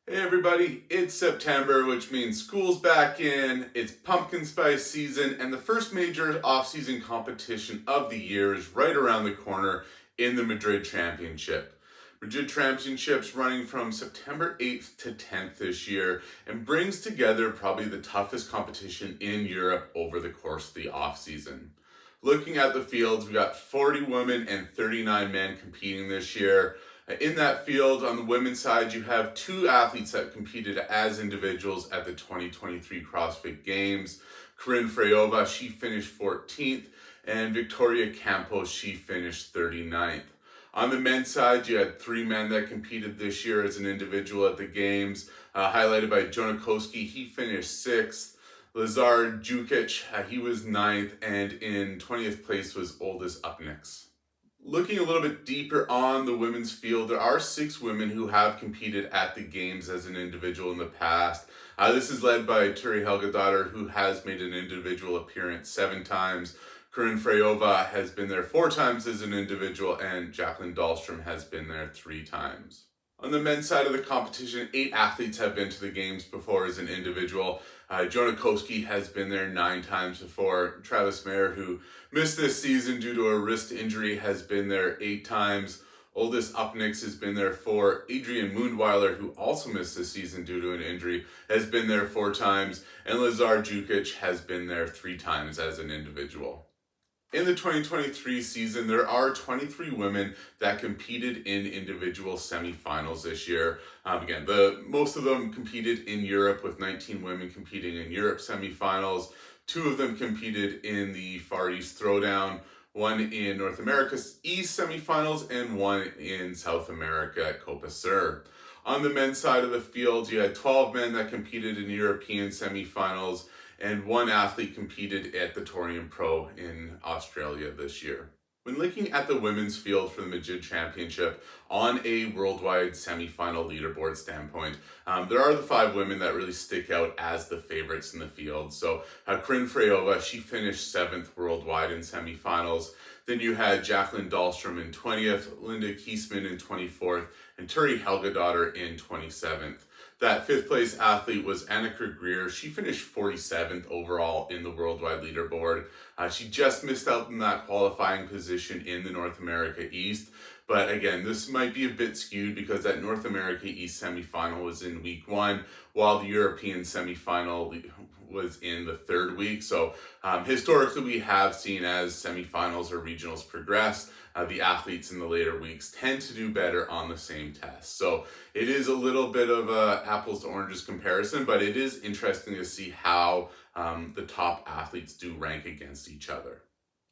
Hey everybody, it's September, which means school's back in, it's pumpkin spice season, and the first major off-season competition of the year is right around the corner in the Madrid Championship. Madrid Championship's running from September 8th to 10th this year and brings together probably the toughest competition in Europe over the course of the off-season. Looking at the fields, we got 40 women and 39 men competing this year. In that field, on the women's side, you have two athletes that competed as individuals at the 2023 CrossFit Games. Karin Freyova, she finished 14th, and Victoria Campos, she finished 39th. On the men's side, you had three men that competed this year as an individual at the Games, highlighted by Jonne Koski, he finished 6th. Lazar Dukic, he was 9th, and in 20th place was Oldest Upnix. Looking a little bit deeper on the women's field, there are 6 women who have competed at the Games as an individual in the past. This is led by Turi Helgadottir, who has made an individual appearance 7 times. Karin Freyova has been there 4 times as an individual, and Jacqueline Dahlstrom has been there 3 times. On the men's side of the competition, 8 athletes have been to the Games before as an individual. Jonne Koski has been there 9 times before. Travis Mayer, who missed this season due to a wrist injury, has been there 8 times. Oldest Upnix has been there 4. Adrian Mundweiler, who also missed this season due to an injury, has been there 4 times. And Lazar Dukic has been there 3 times as an individual. In the 2023 season, there are 23 women that competed in individual semifinals this year. Again, most of them competed in Europe, with 19 women competing in Europe semifinals. 2 of them competed in the Far East Throwdown, 1 in North America's East semifinals, and 1 in South America at Copa Sur. On the men's side of the field, you had 12 men that competed in European semifinals, and 1 athlete competed at the Torium Pro in Australia this year. When looking at the women's field for the Madrid Championship on a worldwide semifinal leaderboard standpoint, there are the 5 women that really stick out as the favorites in the field. So Karin Freyova, she finished 7th worldwide in semifinals. Then you had Jacqueline Dahlstrom in 20th, Linda Kiesman in 24th, and Turi Helgadottir in 27th. That 5th place athlete was Anikha Greer. She finished 47th overall in the worldwide leaderboard. She just missed out in that qualifying position in the North America East. But again, this might be a bit skewed because that North America East semifinal was in week 1, while the European semifinal was in the 3rd week. So historically, we have seen as semifinals or regionals progress, the athletes in the later weeks tend to do better on the same test. So it is a little bit of a apples to oranges comparison, but it is interesting to see how the top athletes do rank against each other.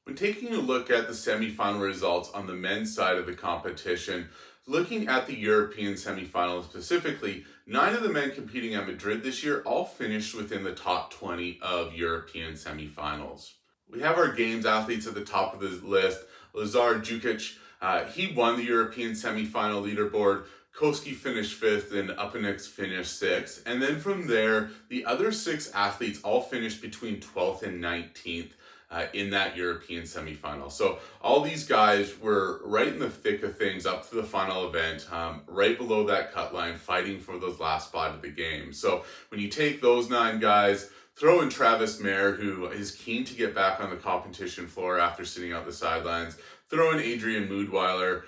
When taking a look at the semifinal results on the men's side of the competition, looking at the European semifinals specifically, 9 of the men competing at Madrid this year all finished within the top 20 of European semifinals. We have our Games athletes at the top of the list. Lazar Dukic, he won the European semifinal leaderboard. Koski finished 5th and Upnix finished 6th. And then from there, the other 6 athletes all finished between 12th and 19th. In that European semifinal. So all these guys were right in the thick of things up to the final event, right below that cut line, fighting for those last spot of the game. So when you take those 9 guys, throw in Travis Mayer, who is keen to get back on the competition floor after sitting out the sidelines, throw in Adrian Mundweiler,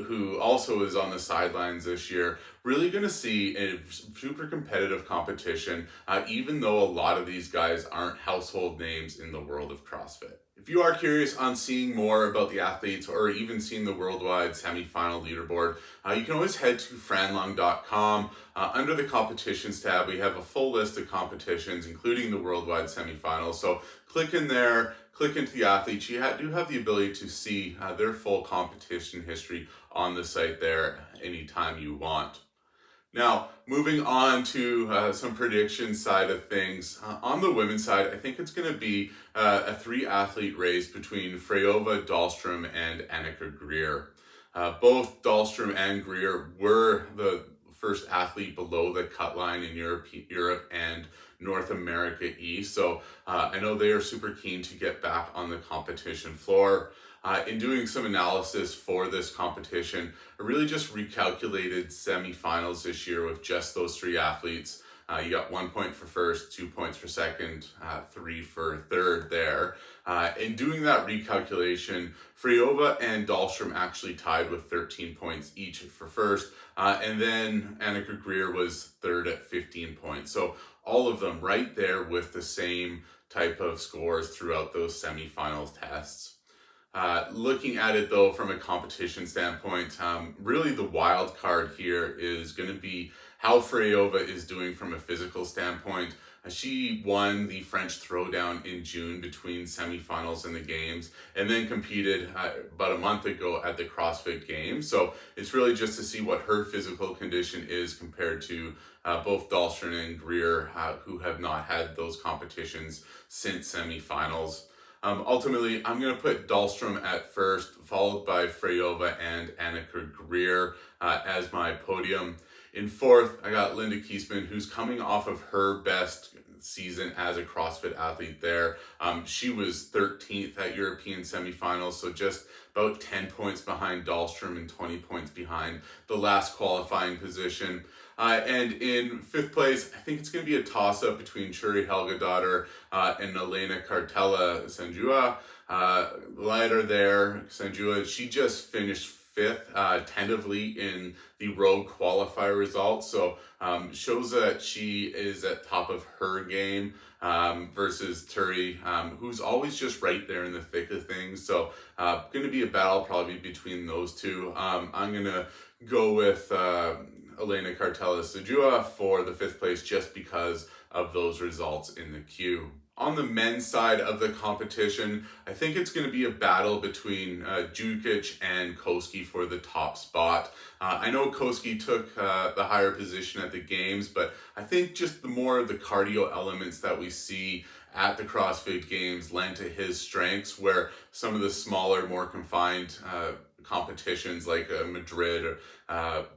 who also is on the sidelines this year. Really going to see a super competitive competition, even though a lot of these guys aren't household names in the world of CrossFit. If you are curious on seeing more about the athletes or even seeing the worldwide semifinal leaderboard, you can always head to franlong.com. Under the competitions tab, we have a full list of competitions, including the worldwide semifinals. So click in there, click into the athletes. You do have the ability to see their full competition history on the site there anytime you want. Now, moving on to some prediction side of things. On the women's side, I think it's going to be a 3-athlete race between Freyova, Dahlstrom, and Anikha Greer. Both Dahlstrom and Greer were the first athlete below the cut line in Europe and North America East. So I know they are super keen to get back on the competition floor. In doing some analysis for this competition, I really just recalculated semifinals this year with just those three athletes. You got 1 point for first, 2 points for second, 3 for third there. In doing that recalculation, Freyova and Dahlstrom actually tied with 13 points each for first, and then Anikha Greer was third at 15 points. So all of them right there with the same type of scores throughout those semifinals tests. Looking at it though from a competition standpoint, really the wild card here is going to be how Freyova is doing from a physical standpoint. She won the French throwdown in June between semifinals and the games, and then competed about a month ago at the CrossFit Games. So it's really just to see what her physical condition is compared to both Dahlstrom and Greer, who have not had those competitions since semifinals. Ultimately, I'm going to put Dahlstrom at first, followed by Freyova and Anikha Greer as my podium. In fourth, I got Linda Kiesman, who's coming off of her best season as a CrossFit athlete there. She was 13th at European semifinals, so just about 10 points behind Dahlstrom and 20 points behind the last qualifying position. And in fifth place, I think it's going to be a toss-up between Churi Helgadottir and Elena Cartella Sanjua. Lighter there, Sanjua, she just finished fifth tentatively in the road qualifier results, so shows that she is at top of her game versus Churi, who's always just right there in the thick of things. So going to be a battle probably between those two. I'm going to go with Elena Cartella Sanjua for the fifth place just because of those results in the queue. On the men's side of the competition, I think it's going to be a battle between Dukic and Koski for the top spot. I know Koski took the higher position at the games, but I think just the more of the cardio elements that we see at the CrossFit Games lend to his strengths, where some of the smaller, more confined competitions like Madrid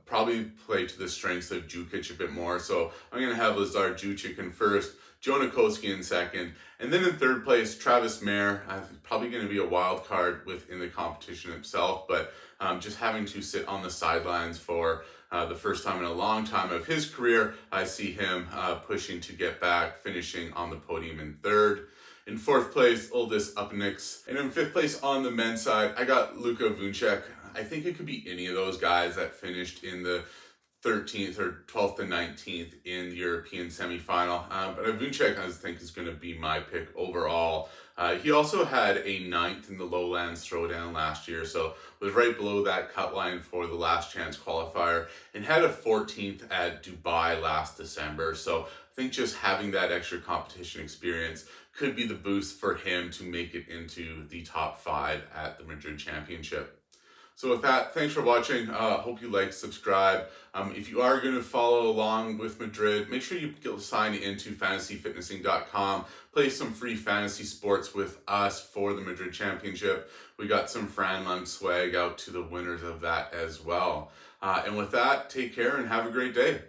probably play to the strengths of Dukic a bit more. So I'm going to have Lazar Dukic in first, Jonne Koski in second, and then in third place, Travis Mayer. Probably going to be a wild card within the competition itself, but just having to sit on the sidelines for the first time in a long time of his career, I see him pushing to get back, finishing on the podium in third. In fourth place, Uldis Upnix. And in fifth place on the men's side, I got Luka Vuncek. I think it could be any of those guys that finished in the 13th or 12th to 19th in the European semifinal. But Vuncek, I think, is going to be my pick overall. He also had a 9th in the Lowlands Throwdown last year, so was right below that cut line for the last chance qualifier, and had a 14th at Dubai last December. So I think just having that extra competition experience could be the boost for him to make it into the top 5 at the Madrid Championship. So with that, thanks for watching. Hope you like, subscribe. If you are going to follow along with Madrid, make sure you sign into fantasyfitnessing.com. Play some free fantasy sports with us for the Madrid Championship. We got some Fran Lung swag out to the winners of that as well. And with that, take care and have a great day.